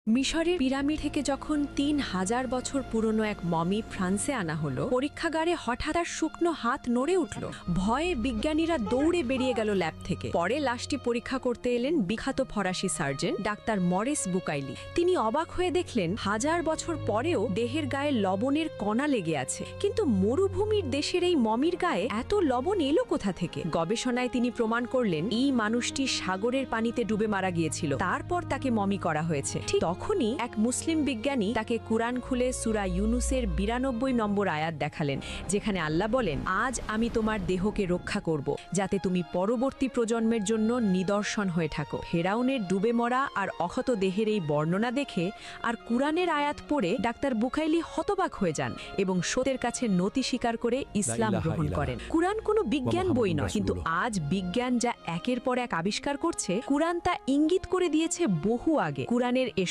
মিশরের পিরামিড থেকে যখন ৩,০০০ বছর পুরনো এক মমি ফ্রান্সে আনা হলো, পরীক্ষাগারে হঠাৎ আর শুকনো হাত নড়ে উঠল। ভয়ে বিজ্ঞানীরা দৌড়ে বেরিয়ে গেল ল্যাব থেকে। পরে লাশটি পরীক্ষা করতে এলেন বিখ্যাত ফরাসি সার্জন ডাক্তার মরিস বুকাইলি। তিনি অবাক হয়ে দেখলেন ১০০০ বছর পরেও দেহের গায়ে লবণের কণা লেগে আছে। কিন্তু মরুভূমির দেশের এই মমির গায়ে এত লবণ এলো কোথা থেকে? গবেষণায় তিনি প্রমাণ করলেন এই মানুষটি সাগরের পানিতে ডুবে মারা গিয়েছিল, তারপর তাকে মমি করা হয়েছে। ঠিক তখনই এক মুসলিম বিজ্ঞানী তাকে কুরআন খুলে সূরা ইউনুসের ৯২ নম্বর আয়াত দেখালেন, যেখানে আল্লাহ বলেন, আজ আমি তোমার দেহকে রক্ষা করব, যাতে তুমি পরবর্তী প্রজন্মের জন্য নিদর্শন হয়ে থাকো। ফেরাউনের ডুবে মরা আর অক্ষত দেহের এই বর্ণনা দেখে আর কুরআনের আয়াত পড়ে ডাক্তার বুকাইলি হতবাক হয়ে যান এবং সত্যের কাছে নতি স্বীকার করে ইসলাম গ্রহণ করেন। কুরআন কোনো বিজ্ঞান বই নয়, কিন্তু আজ বিজ্ঞান যা একের পর এক আবিষ্কার করছে, কুরআন তা ইঙ্গিত করে দিয়েছে বহু আগে। কুরআনের এ